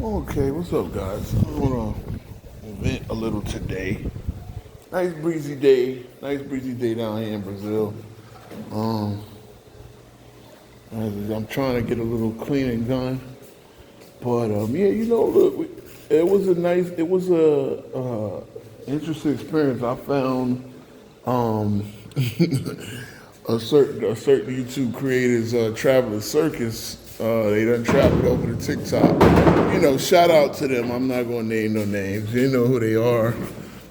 Okay, what's up, guys? I want to vent a little today. Nice breezy day down here in Brazil. Um, I'm trying to get a little cleaning done, but yeah, look, it was a interesting experience. I found um, a certain YouTube creators, Traveler Circus. They done traveled over to TikTok. Shout out to them. I'm not gonna name no names. You know who they are.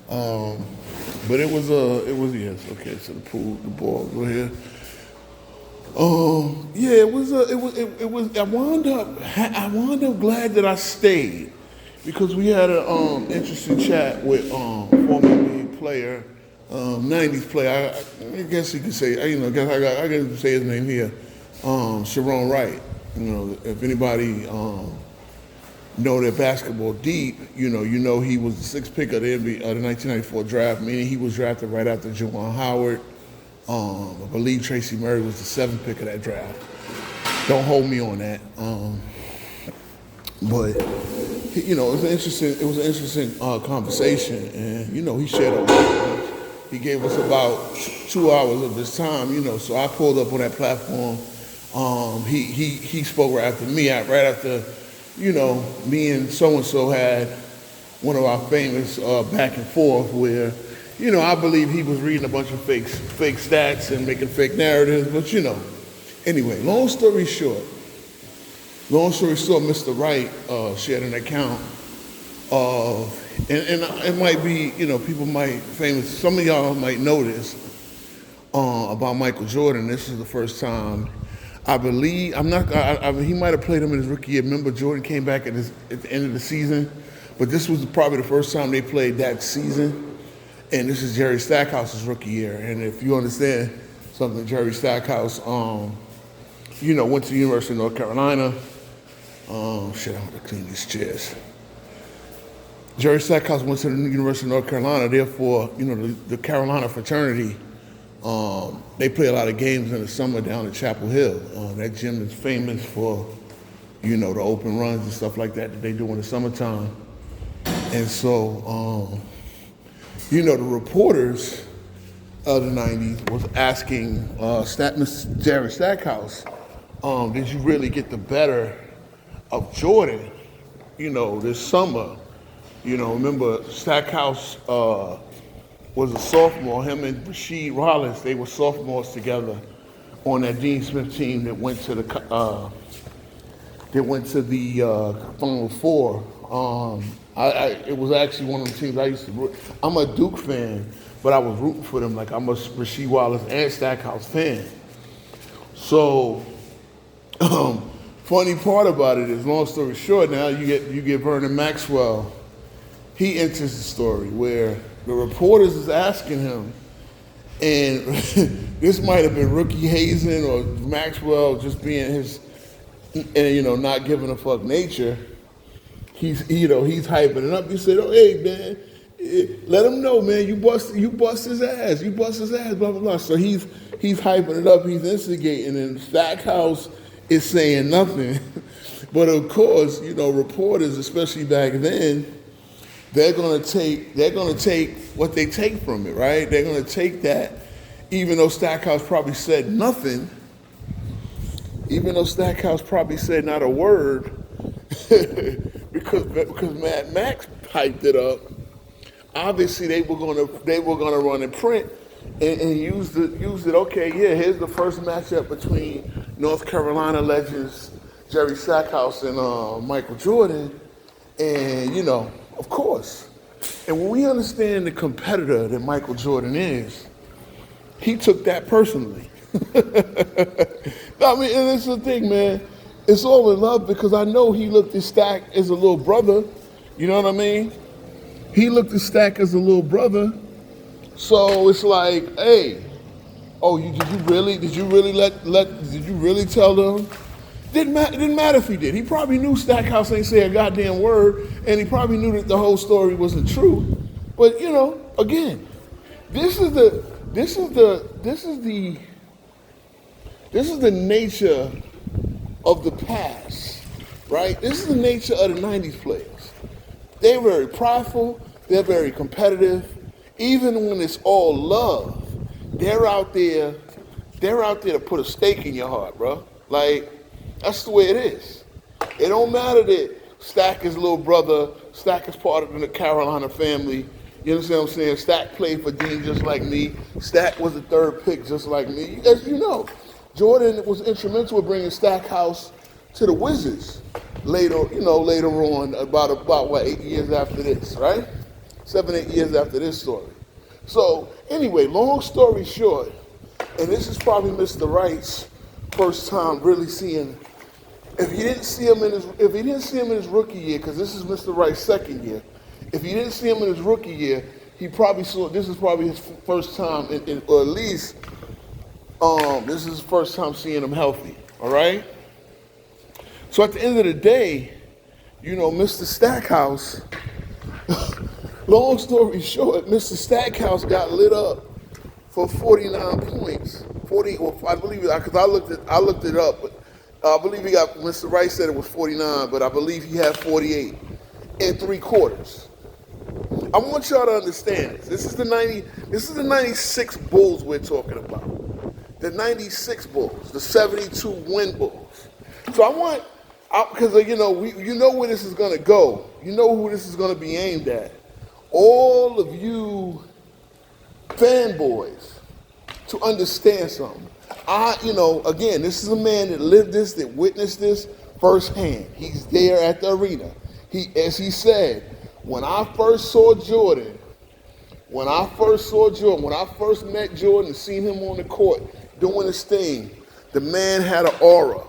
Um, but yes. Okay, so the ball go here. Yeah, it was. I wound up glad that I stayed because we had an interesting chat with former league player, '90s player. I guess you could say. I can say his name here. Sharon Wright. If anybody know their basketball deep, he was the sixth pick of the 1994 draft, meaning he was drafted right after Juwan Howard. I believe Tracy Murray was the seventh pick of that draft. Don't hold me on that. But it was an interesting conversation, and he shared a lot. He gave us about 2 hours of his time, So I pulled up on that platform. He spoke right after me, right after, me and so and so had one of our famous back and forth where. I believe he was reading a bunch of fake stats and making fake narratives, but Anyway, long story short, Mr. Wright shared an account of, and it might be, people some of y'all might know this about Michael Jordan. This is the first time, I believe, he might have played him in his rookie year. Remember, Jordan came back at the end of the season, but this was probably the first time they played that season. And this is Jerry Stackhouse's rookie year. And if you understand something, Jerry Stackhouse, went to the University of North Carolina. I'm gonna clean these chairs. Jerry Stackhouse went to the University of North Carolina. Therefore, the Carolina fraternity, they play a lot of games in the summer down at Chapel Hill. That gym is famous for, the open runs and stuff like that they do in the summertime. And so, the reporters of the 90s was asking Mr. Jerry Stackhouse, did you really get the better of Jordan, this summer? Remember Stackhouse was a sophomore. Him and Rasheed Wallace, they were sophomores together on that Dean Smith team that went to the Final Four. It was actually one of the teams I used to root. I'm a Duke fan, but I was rooting for them. Like I'm a Rasheed Wallace and Stackhouse fan. So, funny part about it is, long story short, now you get Vernon Maxwell. He enters the story where the reporters is asking him, and this might have been rookie hazing or Maxwell just being his, not giving a fuck nature. He's hyping it up. He said, "Oh, hey man, let him know, man. You bust his ass. Blah blah blah." So he's hyping it up. He's instigating, and Stackhouse is saying nothing. But of course, reporters, especially back then, they're gonna take what they take from it, right? They're gonna take that, even though Stackhouse probably said nothing. Even though Stackhouse probably said not a word. because Mad Max hyped it up. Obviously, they were gonna run in print and use it. Okay, yeah, here's the first matchup between North Carolina legends Jerry Stackhouse and Michael Jordan, and of course. And when we understand the competitor that Michael Jordan is, he took that personally. I mean, and it's the thing, man. It's all in love because I know he looked at Stack as a little brother. You know what I mean? He looked at Stack as a little brother. So it's like, hey, did you really tell them? Didn't matter if he did. He probably knew Stackhouse ain't say a goddamn word, and he probably knew that the whole story wasn't true. But again, this is the nature of the past. right? This is the nature of the 90s players. They're very prideful, they're very competitive. Even when it's all love, they're out there to put a stake in your heart, bro. Like, that's the way it is. It don't matter that Stack is little brother, Stack is part of the Carolina family. You understand what I'm saying? Stack played for Dean just like me. Stack was the third pick just like me. As you know, Jordan was instrumental in bringing Stackhouse to the Wizards later on, about what, 8 years after this, right? 7, 8 years after this story. So anyway, long story short, and this is probably Mr. Wright's first time really seeing. If he didn't see him in his rookie year, because this is Mr. Wright's second year, if he didn't see him in his rookie year, he probably saw. This is probably his first time, or at least this is his first time seeing him healthy. All right. So at the end of the day, Mr. Stackhouse. Long story short, Mr. Stackhouse got lit up for 49 points. 40, or I believe, because I looked it up, but I believe he got. Mr. Wright said it was 49, but I believe he had 48 in 3 quarters. I want y'all to understand this. This is the 96 Bulls we're talking about. The 96 Bulls, the 72 win Bulls. So because you know where this is gonna go. You know who this is gonna be aimed at. All of you fanboys to understand something. Again, this is a man that lived this, that witnessed this firsthand. He's there at the arena. As he said, when I first met Jordan and seen him on the court doing his thing, the man had an aura,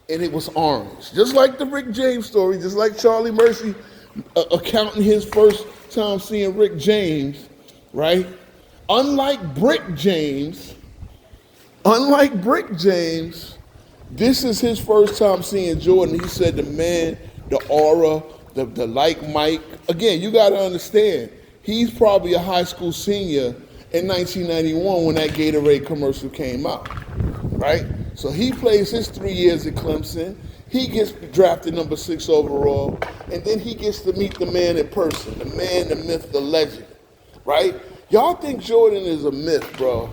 and it was orange. Just like the Rick James story, just like Charlie Mercy accounting his first time seeing Rick James, right? Unlike Brick James, this is his first time seeing Jordan. He said the man, the aura, the like Mike. Again, you got to understand, he's probably a high school senior in 1991 when that Gatorade commercial came out, right? So he plays his 3 years at Clemson. He gets drafted number 6 overall, and then he gets to meet the man in person, the man, the myth, the legend, right? Y'all think Jordan is a myth, bro.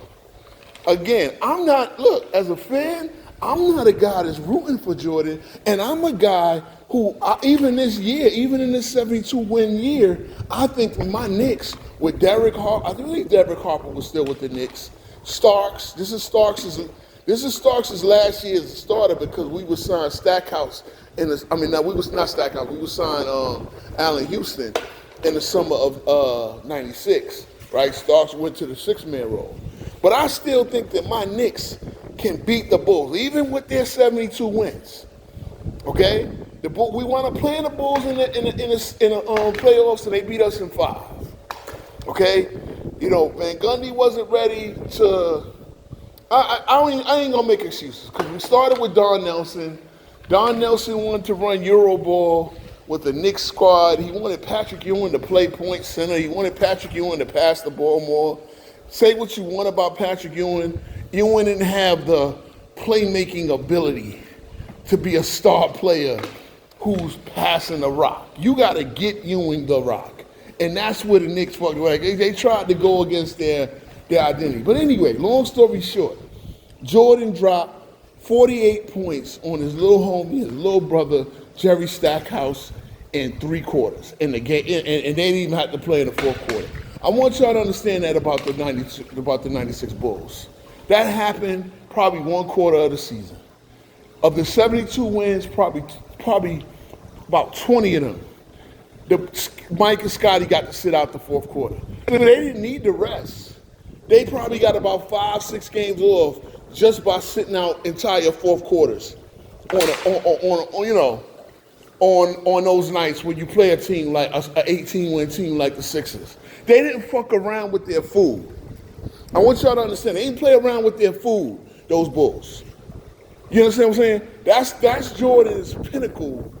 Again, as a fan, I'm not a guy that's rooting for Jordan, and I'm a guy who, even this year, even in this 72-win year, I think my Knicks with Derek Harper, I believe Derek Harper was still with the Knicks. This is Starks' last year as a starter because we would sign Stackhouse we was not Stackhouse, we would sign Allen Houston in the summer of 96, right? Starks went to the 6-man role. But I still think that my Knicks can beat the Bulls, even with their 72 wins. Okay? We want to play the Bulls in the playoffs, and they beat us in 5. Okay? Van Gundy wasn't ready to. I ain't gonna make excuses because we started with Don Nelson. Don Nelson wanted to run Euroball with the Knicks squad. He wanted Patrick Ewing to play point center. He wanted Patrick Ewing to pass the ball more. Say what you want about Patrick Ewing. Ewing didn't have the playmaking ability to be a star player who's passing the rock. You got to get Ewing the rock. And that's where the Knicks fucked right. They tried to go against their identity. But anyway, long story short, Jordan dropped 48 points on his little homie, his little brother, Jerry Stackhouse, in 3 quarters in the game, and they didn't even have to play in the 4th quarter. I want y'all to understand that about the 96 Bulls. That happened probably 1 quarter of the season. Of the 72 wins, probably about 20 of them, Mike and Scotty got to sit out the 4th quarter. They didn't need the rest. They probably got about 5, 6 games off just by sitting out entire 4th quarters on those nights when you play a team like an 18-win team like the Sixers. They didn't fuck around with their food. I want y'all to understand. They didn't play around with their food, those Bulls. You understand what I'm saying? That's Jordan's pinnacle.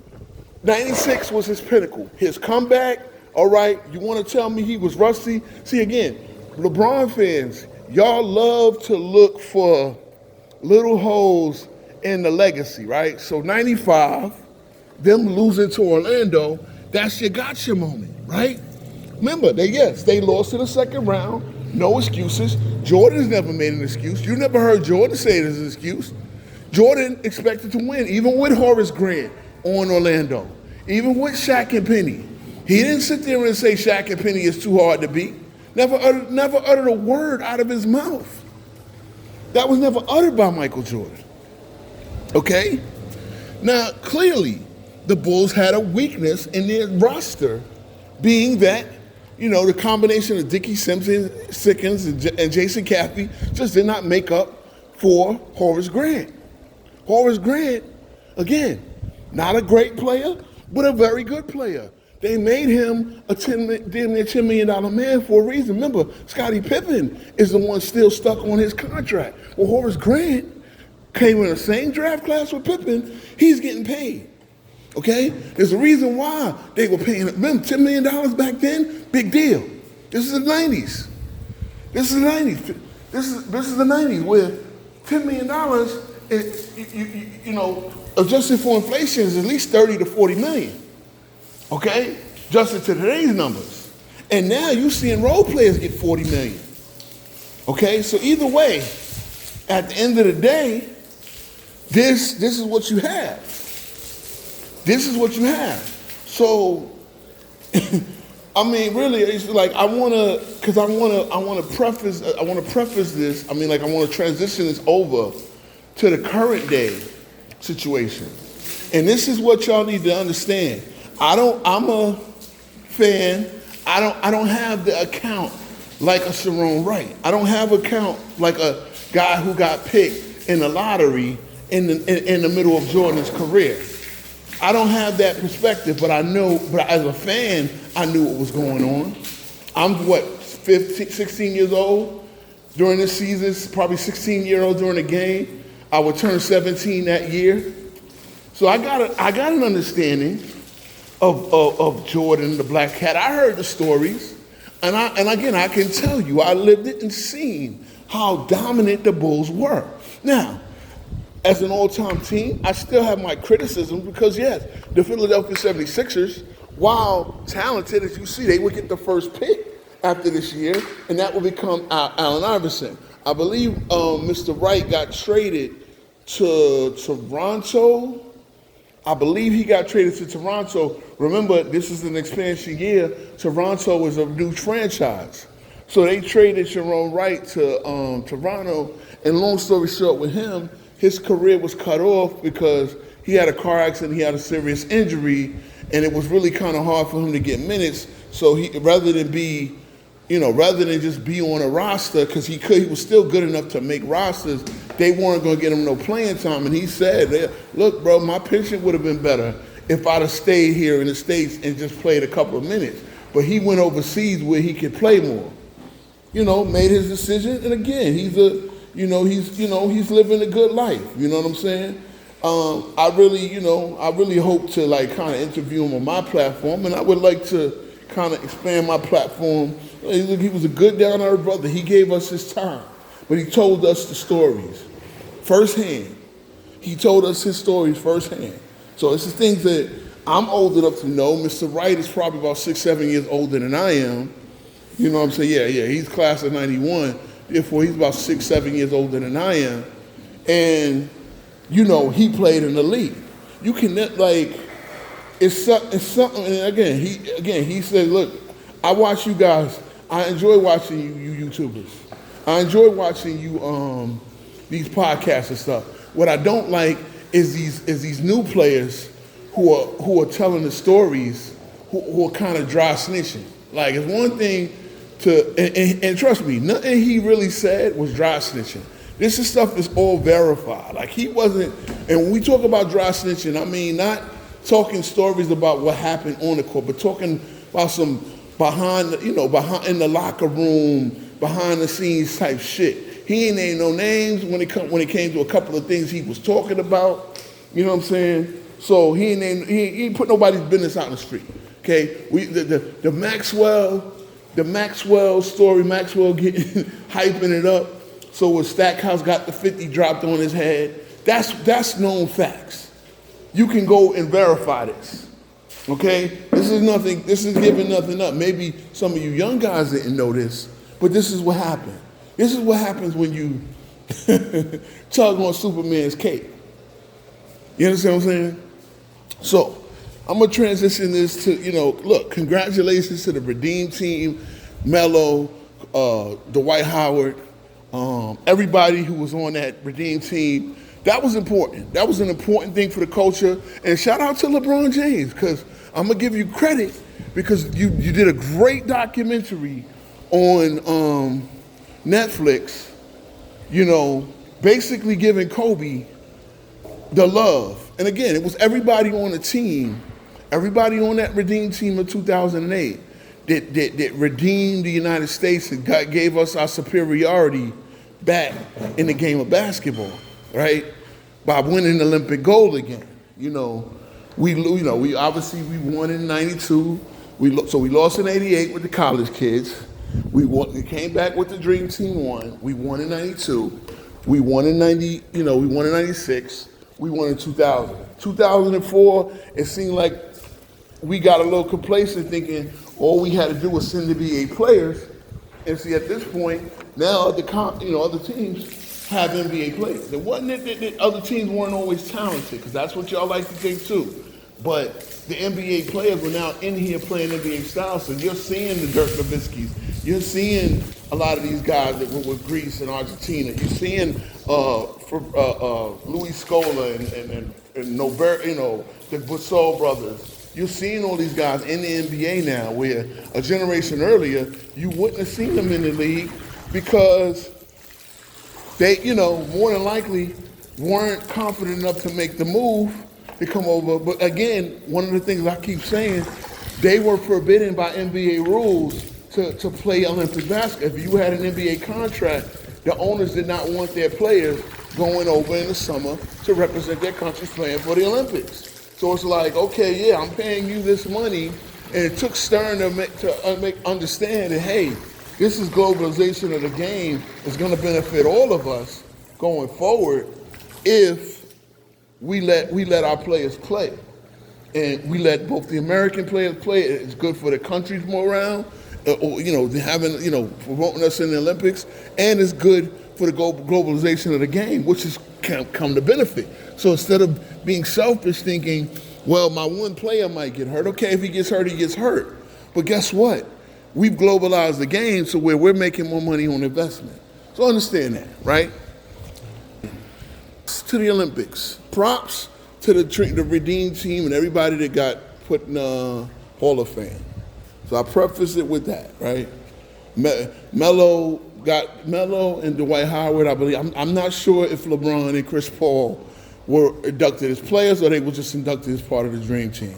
96 was his pinnacle. His comeback, all right, you want to tell me he was rusty? See, again, LeBron fans, y'all love to look for little holes in the legacy, right? So 95, them losing to Orlando, that's your gotcha moment, right? Remember, they lost in the second round. No excuses. Jordan's never made an excuse. You never heard Jordan say it as an excuse. Jordan expected to win, even with Horace Grant on Orlando, even with Shaq and Penny. He didn't sit there and say Shaq and Penny is too hard to beat. Never uttered a word out of his mouth. That was never uttered by Michael Jordan. Okay? Now, clearly, the Bulls had a weakness in their roster, being that, the combination of Dickie Sickens and Jason Caffey just did not make up for Horace Grant. Horace Grant, again, not a great player, but a very good player. They made him a damn near $10 million man for a reason. Remember, Scottie Pippen is the one still stuck on his contract. Well, Horace Grant came in the same draft class with Pippen. He's getting paid. Okay? There's a reason why they were paying him. Remember, $10 million back then, big deal. This is the 90s. This is the 90s. This is the 90s where $10 million, adjusted for inflation is at least 30 to 40 million. Okay? Adjusted to today's numbers. And now you're seeing role players get 40 million. Okay? So either way, at the end of the day, this is what you have. This is what you have. So, I mean, really, it's like I want to preface this. I want to transition this over to the current day situation. And this is what y'all need to understand. I'm a fan. I don't have the account like a Sharon Wright. I don't have an account like a guy who got picked in the lottery in the middle of Jordan's career. I don't have that perspective, but as a fan, I knew what was going on. I'm 16 years old during this season, probably 16 years old during the game. I would turn 17 that year. So I got an understanding of Jordan, the Black Cat. I heard the stories, and again, I can tell you, I lived it and seen how dominant the Bulls were. Now, as an all-time team, I still have my criticism because, yes, the Philadelphia 76ers, while talented, as you see, they would get the first pick after this year, and that will become Allen Iverson. I believe Mr. Wright got traded to Toronto. I believe he got traded to Toronto. Remember, this is an expansion year. Toronto is a new franchise. So they traded Sharon Wright to Toronto, and long story short with him, his career was cut off because he had a car accident, he had a serious injury, and it was really kind of hard for him to get minutes. So rather than just be on a roster, because he was still good enough to make rosters, they weren't going to get him no playing time. And he said, look, bro, my pension would have been better if I'd have stayed here in the States and just played a couple of minutes. But he went overseas where he could play more. Made his decision, and again, he's living a good life. You know what I'm saying? I really hope to kind of interview him on my platform, and I would like to kind of expand my platform. He was a good down-to-earth brother. He gave us his time, but he told us the stories firsthand. He told us his stories firsthand. So it's the things that I'm old enough to know. Mr. Wright is probably about 6-7 years older than I am. You know what I'm saying? Yeah. He's class of 91. Therefore, he's about 6-7 years older than I am. And, he played in the league. You can, it's something, and again, he said, look, I watch you guys. I enjoy watching you YouTubers. I enjoy watching you, these podcasts and stuff. What I don't like is these new players who are telling the stories who are kind of dry snitching. Like, it's one thing and trust me, nothing he really said was dry snitching. This is stuff that's all verified. Like, he wasn't, and when we talk about dry snitching, I mean not talking stories about what happened on the court, but talking about some behind in the locker room, behind the scenes type shit. He ain't named no names when it came to a couple of things he was talking about. You know what I'm saying? So he ain't put nobody's business out in the street. Okay, the Maxwell story, Maxwell getting hyping it up. So when Stackhouse got the 50 dropped on his head, that's known facts. you can go and verify this. Okay? This is giving nothing up. Maybe some of you young guys didn't know this, but this is what happened. This is what happens when you tug on Superman's cape. You understand what I'm saying? So, I'm going to transition this to, look, congratulations to the Redeem team, Melo, Dwight Howard, everybody who was on that Redeem team. That was important. That was an important thing for the culture. And shout out to LeBron James, because I'm going to give you credit because you did a great documentary on Netflix, basically giving Kobe the love. And again, it was everybody on the team, everybody on that Redeem team of 2008 that redeemed the United States and gave us our superiority back in the game of basketball, right? By winning the Olympic gold again. We obviously won in '92. So we lost in '88 with the college kids. We came back with the Dream Team won. We won in '92. We won in we won in '96. We won in 2000. 2004, it seemed like we got a little complacent thinking all we had to do was send NBA players. And see, at this point, now other teams have NBA players. It wasn't that other teams weren't always talented, because that's what y'all like to think too. But the NBA players were now in here playing NBA style, so you're seeing the Dirk Nowitzkis. You're seeing a lot of these guys that were with Greece and Argentina. You're seeing Luis Scola and Norbert, the Gasol brothers. You're seeing all these guys in the NBA now, where a generation earlier, you wouldn't have seen them in the league because they, more than likely weren't confident enough to make the move to come over. But again, one of the things I keep saying, they were forbidden by NBA rules to play Olympic basketball. If you had an NBA contract, the owners did not want their players going over in the summer to represent their countries playing for the Olympics. So it's like, okay, yeah, I'm paying you this money, and it took Stern to understand that, hey, this is globalization of the game. It's going to benefit all of us going forward if we let our players play, and we let both the American players play. It's good for the country's morale, promoting us in the Olympics, and it's good for the globalization of the game, which has come to benefit. So instead of being selfish, thinking, well, my one player might get hurt. Okay, if he gets hurt, he gets hurt. But guess what? We've globalized the game so where we're making more money on investment. So understand that, right? To the Olympics. Props to the Redeem team and everybody that got put in Hall of Fame. So I preface it with that, right? Melo and Dwight Howard, I believe. I'm not sure if LeBron and Chris Paul were inducted as players or they were just inducted as part of the Dream Team.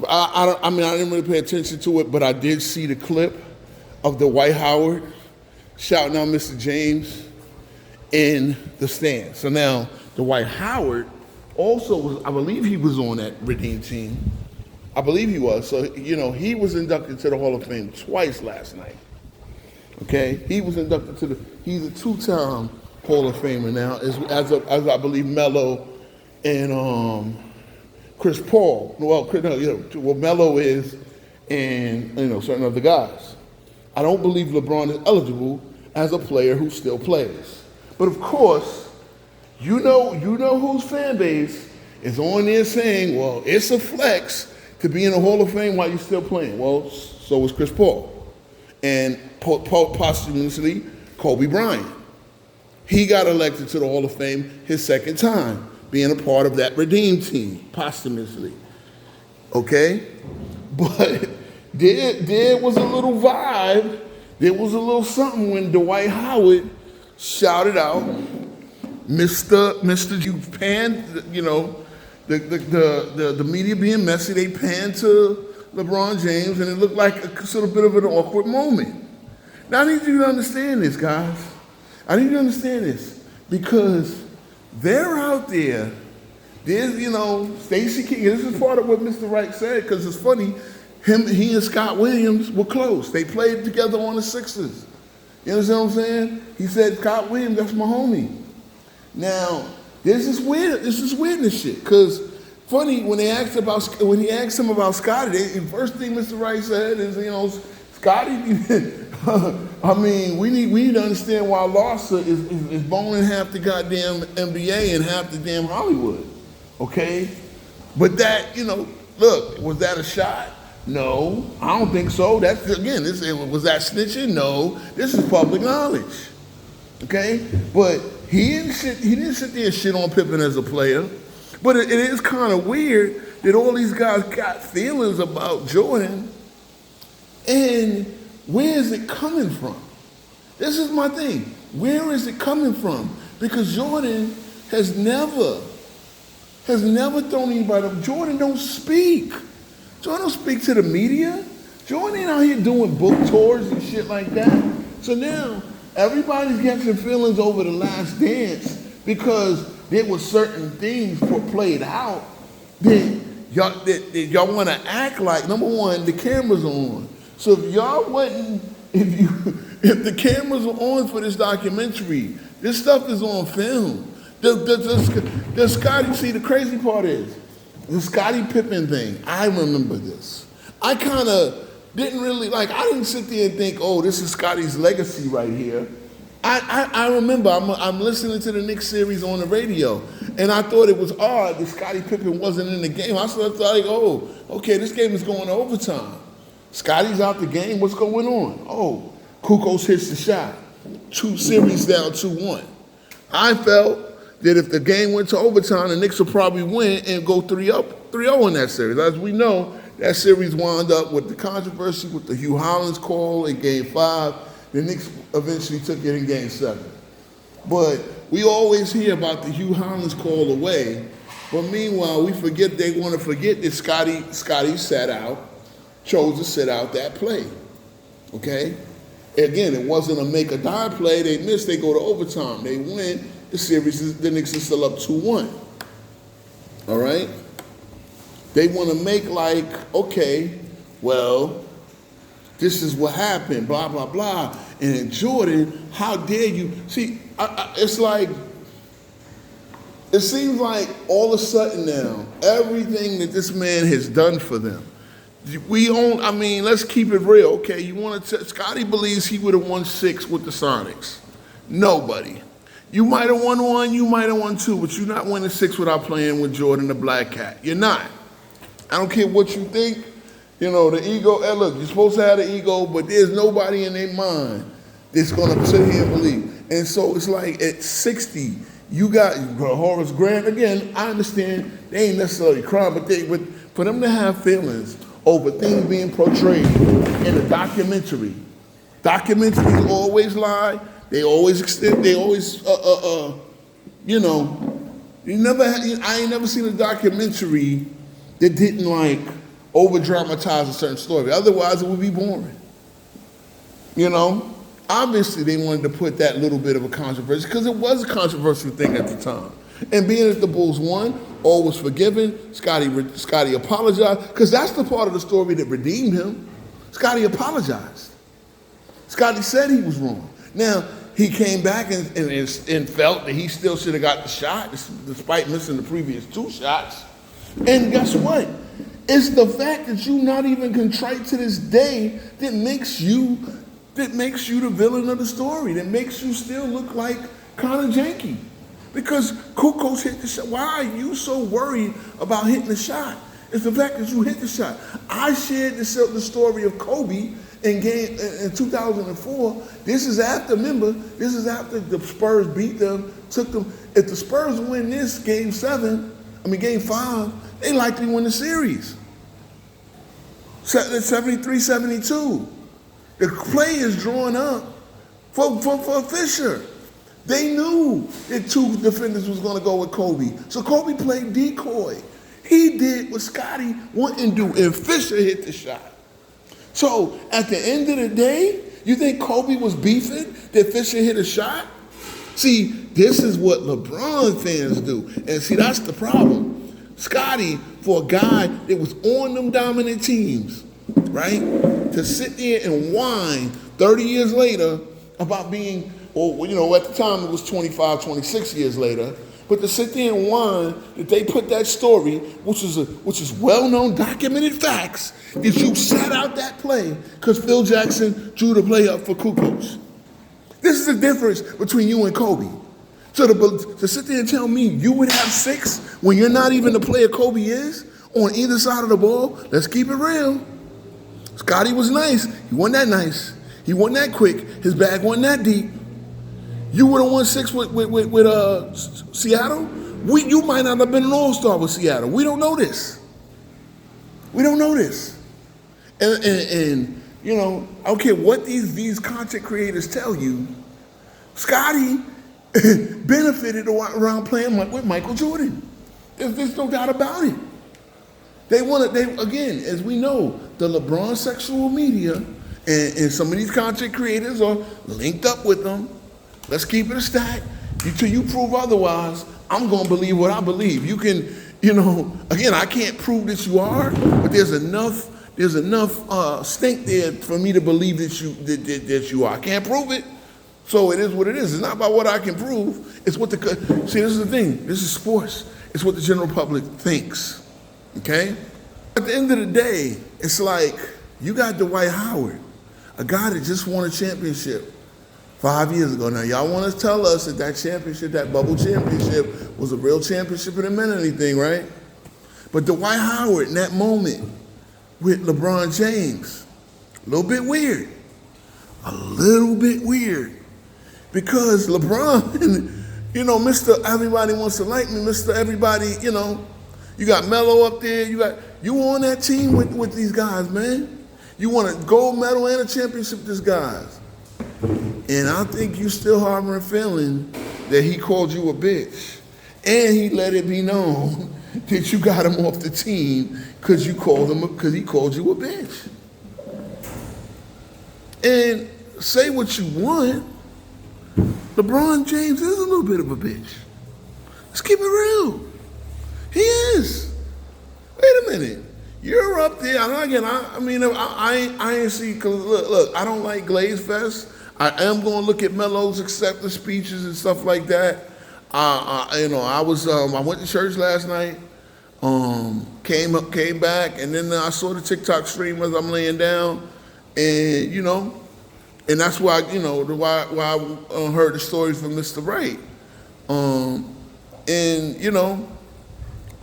I didn't really pay attention to it, but I did see the clip of Dwight Howard shouting out Mr. James in the stands. So now, Dwight Howard also was, I believe he was on that Redeem team. I believe he was. So, he was inducted to the Hall of Fame twice last night. Okay? He was inducted he's a two-time Hall of Famer now, as I believe Melo and Chris Paul. Well, Melo is, and certain other guys. I don't believe LeBron is eligible as a player who still plays. But of course, you know whose fan base is on there saying, well, it's a flex to be in the Hall of Fame while you're still playing. Well, so was Chris Paul. And posthumously, Kobe Bryant. He got elected to the Hall of Fame his second time, being a part of that Redeem team, posthumously. Okay? But there was a little vibe, there was a little something when Dwight Howard shouted out, Mr. You panned, the media being messy, they panned to LeBron James, and it looked like a sort of bit of an awkward moment. Now I need you to understand this, guys. I need you to understand this, because they're out there. There's, Stacey King. This is part of what Mr. Wright said, because it's funny. He and Scott Williams were close. They played together on the Sixers. You understand what I'm saying? He said, Scott Williams, that's my homie. Now, there's this weirdness shit, because funny when he asked him about Scotty, the first thing Mr. Wright said is, Scotty, I mean, we need to understand why Larsa is boning half the goddamn NBA and half the damn Hollywood, okay? But that, look, was that a shot? No, I don't think so. That's, again, was that snitching? No, this is public knowledge, okay? But he didn't sit there and shit on Pippen as a player. But it is kind of weird that all these guys got feelings about Jordan, and where is it coming from? This is my thing. Where is it coming from? Because Jordan has never thrown anybody up. Jordan don't speak. Jordan don't speak to the media. Jordan ain't out here doing book tours and shit like that. So now everybody's getting feelings over The Last Dance because there were certain things played out that y'all want to act like. Number one, the cameras are on. So if the cameras are on for this documentary, this stuff is on film. The Scottie, see, the crazy part is, the Scottie Pippen thing, I remember this. I kind of didn't really, I didn't sit there and think, oh, this is Scottie's legacy right here. I remember I'm listening to the Knicks series on the radio, and I thought it was odd that Scottie Pippen wasn't in the game. I started like, oh, okay, this game is going to overtime. Scottie's out the game, what's going on? Oh, Kukoc hits the shot. 2 series down 2-1. I felt that if the game went to overtime, the Knicks would probably win and go 3-0 in that series. As we know, that series wound up with the controversy with the Hugh Hollins call in Game 5. The Knicks eventually took it in Game 7. But we always hear about the Hugh Hollins call away, but meanwhile, they want to forget that Scottie chose to sit out that play, okay? Again, it wasn't a make or die play. They missed, they go to overtime. They win, the series, the Knicks are still up 2-1, all right? They want to make okay, well, this is what happened, blah, blah, blah. And then Jordan, how dare you? See, it's it seems like all of a sudden now, everything that this man has done for them, let's keep it real, okay? Scottie believes he would have won 6 with the Sonics. Nobody. You might have won 1, you might have won 2, but you're not winning 6 without playing with Jordan the Black Cat. You're not. I don't care what you think. The ego, look, you're supposed to have the ego, but there's nobody in their mind that's going to sit here and believe. And so it's like at 60, you got Horace Grant. Again, I understand they ain't necessarily crying, but for them to have feelings over things being portrayed in a documentary. Documentaries always lie. They always extend. They always, I ain't never seen a documentary that didn't over dramatize a certain story. Otherwise, it would be boring. Obviously they wanted to put that little bit of a controversy because it was a controversial thing at the time. And being that the Bulls won, all was forgiven. Scottie apologized because that's the part of the story that redeemed him. Scottie apologized. Scottie said he was wrong. Now he came back and felt that he still should have got the shot despite missing the previous 2 shots. And guess what? It's the fact that you're not even contrite to this day that makes you the villain of the story, that makes you still look like Connor Janky. Because Kukoc hit the shot. Why are you so worried about hitting the shot? It's the fact that you hit the shot. I shared the story of Kobe in 2004. This is after the Spurs beat them, took them. If the Spurs win this Game 5, they likely win the series. 73-72. The play is drawn up for Fisher. They knew that 2 defenders was going to go with Kobe. So Kobe played decoy. He did what Scottie wouldn't do, and Fisher hit the shot. So at the end of the day, you think Kobe was beefing that Fisher hit a shot? See, this is what LeBron fans do. And see, that's the problem. Scottie, for a guy that was on them dominant teams, right, to sit there and whine 30 years later about being, at the time it was 25, 26 years later, But to sit there and whine that they put that story, which is well-known, documented facts, is you sat out that play because Phil Jackson drew the play up for Kukoc. This is the difference between you and Kobe. So to sit there and tell me you would have 6 when you're not even the player Kobe is on either side of the ball, let's keep it real. Scotty was nice. He wasn't that nice. He wasn't that quick. His bag wasn't that deep. You would have won 6 with Seattle. You might not have been an all-star with Seattle. We don't know this. We don't know this. And you know, I don't care what these content creators tell you, Scotty benefited around playing with Michael Jordan. There's no doubt about it. They again, as we know, the LeBron sexual media and some of these content creators are linked up with them. Let's keep it a stack. Until you prove otherwise, I'm going to believe what I believe. You can, you know, again, I can't prove that you are, but there's enough stink there for me to believe that you are. I can't prove it, so it is what it is. It's not about what I can prove. It's what see, this is the thing. This is sports. It's what the general public thinks, okay? At the end of the day, it's like you got Dwight Howard, a guy that just won a championship 5 years ago. Now, y'all want to tell us that championship, that bubble championship, was a real championship and it meant anything, right? But Dwight Howard, in that moment with LeBron James, a little bit weird. A little bit weird. Because LeBron, you know, Mr. Everybody Wants to Like Me, Mr. Everybody, you know, you got Melo up there, you on that team with these guys, man. You won a gold medal and a championship with these guys. And I think you still harboring a feeling that he called you a bitch. And he let it be known that you got him off the team because he called you a bitch. And say what you want, LeBron James is a little bit of a bitch. Let's keep it real. He is. Wait a minute. You're up there. I ain't see, because look, I don't like Glaze Fest. I am going to look at Melo's acceptance speeches and stuff like that. I went to church last night, came back, and then I saw the TikTok stream as I'm laying down, and you know, and that's why I heard the stories from Mr. Wright, and you know,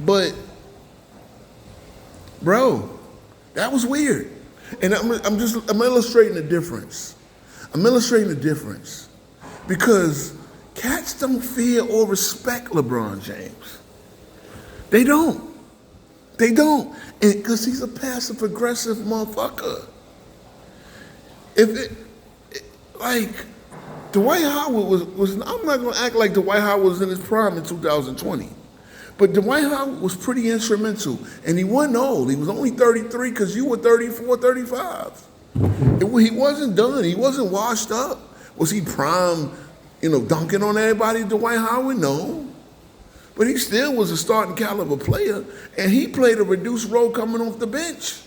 but bro, that was weird, and I'm illustrating the difference. I'm illustrating the difference because cats don't fear or respect LeBron James. They don't. They don't. And because he's a passive aggressive motherfucker. Dwight Howard was I'm not gonna act like Dwight Howard was in his prime in 2020. But Dwight Howard was pretty instrumental. And he wasn't old. He was only 33 because you were 34, 35. He wasn't done. He wasn't washed up. Was he prime, dunking on everybody, Dwight Howard? No. But he still was a starting caliber player, and he played a reduced role coming off the bench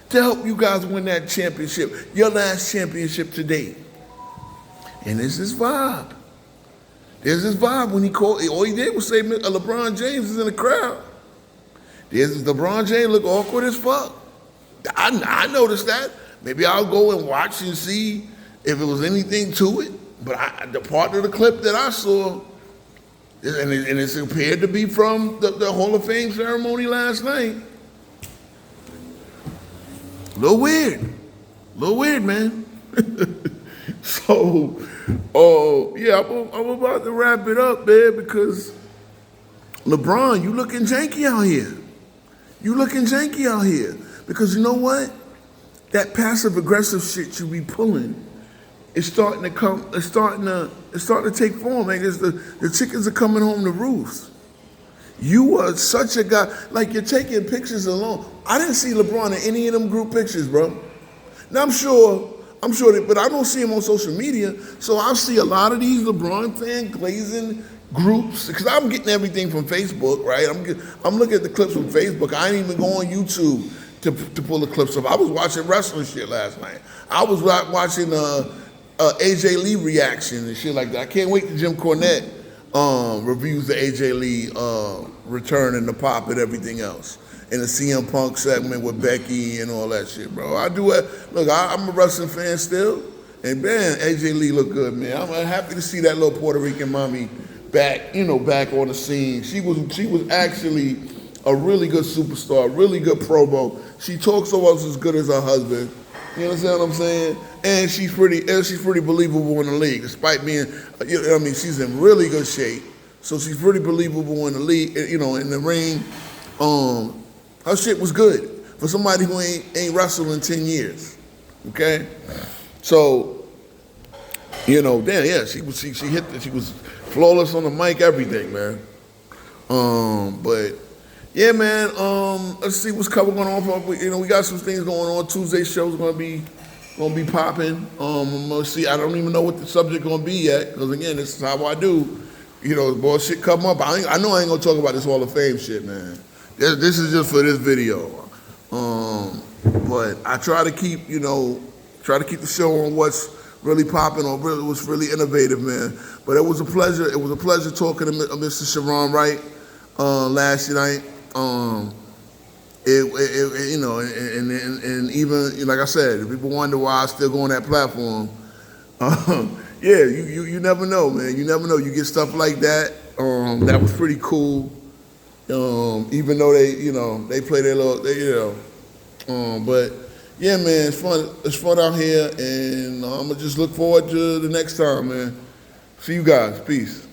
to help you guys win that championship, your last championship to date. And there's this vibe. There's this vibe when he called, all he did was say LeBron James is in the crowd. There's LeBron James look awkward as fuck. I noticed that. Maybe I'll go and watch and see if it was anything to it. But the part of the clip that I saw, and it appeared to be from the Hall of Fame ceremony last night. A little weird, man. So, I'm about to wrap it up, man, because LeBron, you looking janky out here. Because you know what? That passive aggressive shit you be pulling is starting to take form, man. The chickens are coming home to roost. You are such a guy, like you're taking pictures alone. I didn't see LeBron in any of them group pictures, bro. Now I'm sure but I don't see him on social media. So I see a lot of these LeBron fan glazing groups, because I'm getting everything from Facebook, right? I'm looking at the clips from Facebook. I ain't even go on YouTube to pull the clips up. I was watching wrestling shit last night. I was watching AJ Lee reaction and shit like that. I can't wait till Jim Cornette reviews the AJ Lee return and the pop and everything else. And the CM Punk segment with Becky and all that shit, bro. I do it. Look, I'm a wrestling fan still. And man, AJ Lee look good, man. I'm happy to see that little Puerto Rican mommy back, back on the scene. She was actually a really good superstar, really good promo. She talks almost as good as her husband. You understand what I'm saying? And she's pretty believable in the league, despite being, she's in really good shape. So she's pretty believable in the league, in the ring. Her shit was good for somebody who ain't wrestled in 10 years. Okay? So, she was flawless on the mic, everything, man. But yeah, man. Let's see what's going on. We got some things going on. Tuesday show's gonna be popping. Let's see. I don't even know what the subject gonna be yet, because again, this is how I do. Boy, shit come up. I know I ain't gonna talk about this Hall of Fame shit, man. This is just for this video. But I try to keep the show on what's really popping or what's really innovative, man. But it was a pleasure. It was a pleasure talking to Mr. Sharon Wright last night. And even like I said, if people wonder why I still go on that platform, yeah, you never know, man. You never know. You get stuff like that. That was pretty cool. Even though they play their little, but yeah, man, it's fun. It's fun out here, and I'm gonna just look forward to the next time, man. See you guys. Peace.